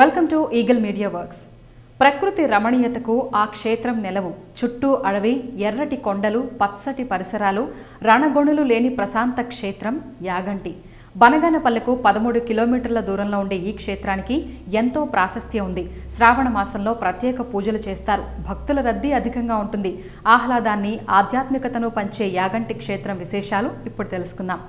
Welcome to eagle media works. ప్రకృతి రమణీయతకు ఆ క్షేత్రం నెలవు. చుట్టూ అడవి, ఎర్రటి కొండలు, పచ్చటి పరిసరాలు, రణగొణులు లేని ప్రశాంత క్షేత్రం యాగంటి. బనగానపల్లెకు 13 కిలోమీటర్ల దూరంలో ఉండే ఈ క్షేత్రానికి ఎంతో ప్రాశస్త్యం ఉంది. శ్రావణ మాసంలో ప్రత్యేక పూజలు చేస్తారు. భక్తుల రద్దీ అధికంగా ఉంటుంది. ఆహ్లాదాన్ని, ఆధ్యాత్మికతను పంచే యాగంటి క్షేత్రం విశేషాలు ఇప్పుడు తెలుసుకుందాం.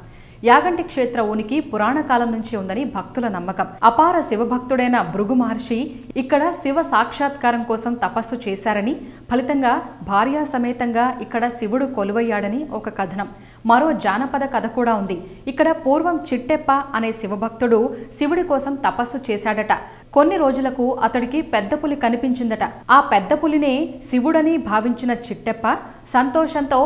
యాగంటి క్షేత్ర ఉనికి పురాణ కాలం నుంచి ఉందని భక్తుల నమ్మకం. అపార శివభక్తుడైన భృగు మహర్షి ఇక్కడ శివ సాక్షాత్కారం కోసం తపస్సు చేశారని, ఫలితంగా భార్యా సమేతంగా ఇక్కడ శివుడు కొలువయ్యాడని ఒక కథనం. మరో జానపద కథ కూడా ఉంది. ఇక్కడ పూర్వం చిట్టెప్ప అనే శివభక్తుడు శివుడి కోసం తపస్సు చేశాడట. కొన్ని రోజులకు అతడికి పెద్ద పులి కనిపించిందట. ఆ పెద్ద పులినే శివుడని భావించిన చిట్టెప్ప సంతోషంతో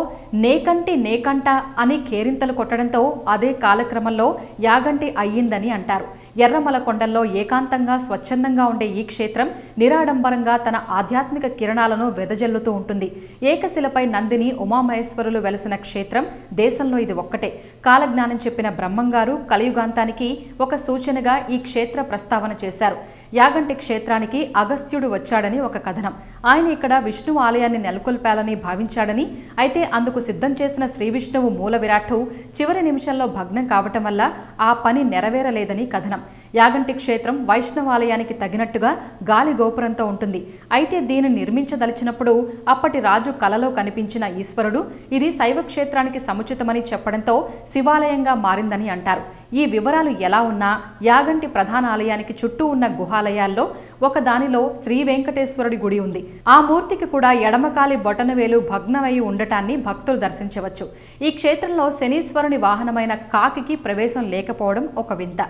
నేకంట అని కేరింతలు కొట్టడంతో అదే కాలక్రమంలో యాగంటి అయ్యిందని అంటారు. ఎర్రమల కొండల్లో ఏకాంతంగా స్వచ్ఛందంగా ఉండే ఈ క్షేత్రం నిరాడంబరంగా తన ఆధ్యాత్మిక కిరణాలను వెదజల్లుతూ ఉంటుంది. ఏకశిలపై నందిని, ఉమామహేశ్వరులు వెలసిన క్షేత్రం దేశంలో ఇది ఒక్కటే. కాలజ్ఞానం చెప్పిన బ్రహ్మంగారు కలియుగాంతానికి ఒక సూచనగా ఈ క్షేత్ర ప్రస్తావన చేశారు. యాగంటి క్షేత్రానికి అగస్త్యుడు వచ్చాడని ఒక కథనం. ఆయన ఇక్కడ విష్ణువు ఆలయాన్ని నెలకొల్పాలని భావించాడని, అయితే అందుకు సిద్ధం చేసిన శ్రీ విష్ణువు మూల విరాట్టు చివరి నిమిషంలో భగ్నం కావటం వల్ల ఆ పని నెరవేరలేదని కథనం. యాగంటి క్షేత్రం వైష్ణవాలయానికి తగినట్టుగా గాలి గోపురంతో ఉంటుంది. అయితే దీన్ని నిర్మించదలిచినప్పుడు అప్పటి రాజు కలలో కనిపించిన ఈశ్వరుడు ఇది శైవ క్షేత్రానికి సముచితమని చెప్పడంతో శివాలయంగా మారిందని అంటారు. ఈ వివరాలు ఎలా ఉన్నా యాగంటి ప్రధాన ఆలయానికి చుట్టూ ఉన్న గుహాలయాల్లో ఒక దానిలో శ్రీ వెంకటేశ్వరుడి గుడి ఉంది. ఆ మూర్తికి కూడా ఎడమకాలి బొటనవేలు భగ్నమై ఉండటాన్ని భక్తులు దర్శించవచ్చు. ఈ క్షేత్రంలో శనీశ్వరుని వాహనమైన కాకికి ప్రవేశం లేకపోవడం ఒక వింత.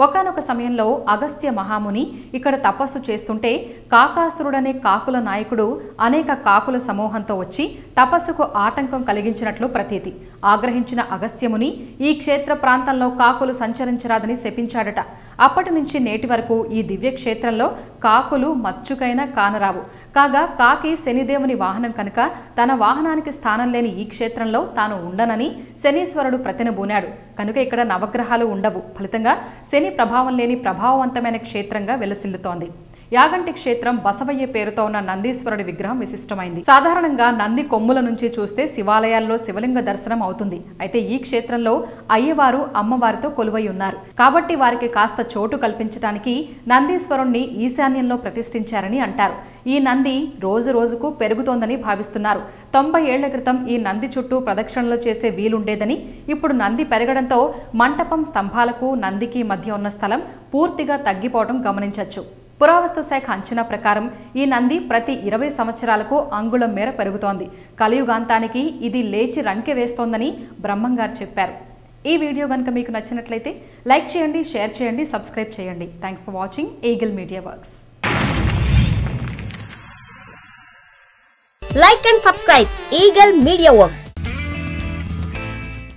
ఒకానొక సమయంలో అగస్త్య మహాముని ఇక్కడ తపస్సు చేస్తుంటే కాకాసురుడనే కాకుల నాయకుడు అనేక కాకుల సమూహంతో వచ్చి తపస్సుకు ఆటంకం కలిగించినట్లు ప్రతీతి. ఆగ్రహించిన అగస్త్యముని ఈ క్షేత్ర ప్రాంతంలో కాకులు సంచరించరాదని శపించాడట. అప్పటి నుంచి నేటి వరకు ఈ దివ్య క్షేత్రంలో కాకులు మచ్చుకైనా కానరావు. కాగా కాకి శనిదేవుని వాహనం కనుక తన వాహనానికి స్థానం లేని ఈ క్షేత్రంలో తాను ఉండనని శనీశ్వరుడు ప్రతినబూనాడు. కనుక ఇక్కడ నవగ్రహాలు ఉండవు. ఫలితంగా శని ప్రభావం లేని ప్రభావవంతమైన క్షేత్రంగా వెలసిల్లుతోంది. యాగంటి క్షేత్రం బసవయ్య పేరుతో ఉన్న నందీశ్వరుడి విగ్రహం విశిష్టమైంది. సాధారణంగా నంది కొమ్ముల నుంచి చూస్తే శివాలయాల్లో శివలింగ దర్శనం అవుతుంది. అయితే ఈ క్షేత్రంలో అయ్యవారు అమ్మవారితో కొలువై ఉన్నారు. కాబట్టి వారికి కాస్త చోటు కల్పించడానికి నందీశ్వరుణ్ణి ఈశాన్యంలో ప్రతిష్ఠించారని అంటారు. ఈ నంది రోజు రోజుకు పెరుగుతోందని భావిస్తున్నారు. 90 ఏళ్ల క్రితం ఈ నంది చుట్టూ ప్రదక్షిణలు చేసే వీలుండేదని, ఇప్పుడు నంది పెరగడంతో మంటపం స్తంభాలకు నందికి మధ్య ఉన్న స్థలం పూర్తిగా తగ్గిపోవడం గమనించవచ్చు. పురావస్తు శాఖ అంచనా ప్రకారం ఈ నంది ప్రతి 20 సంవత్సరాలకు అంగుళం మేర పెరుగుతోంది. కలియుగాంతానికి ఇది లేచి రంకె వేస్తోందని బ్రహ్మంగారు చెప్పారు. ఈ వీడియో కనుక మీకు నచ్చినట్లయితే లైక్ చేయండి, షేర్ చేయండి, సబ్స్క్రైబ్ చేయండి. Thanks for watching eagle media works. Like and subscribe Eagle Media Works.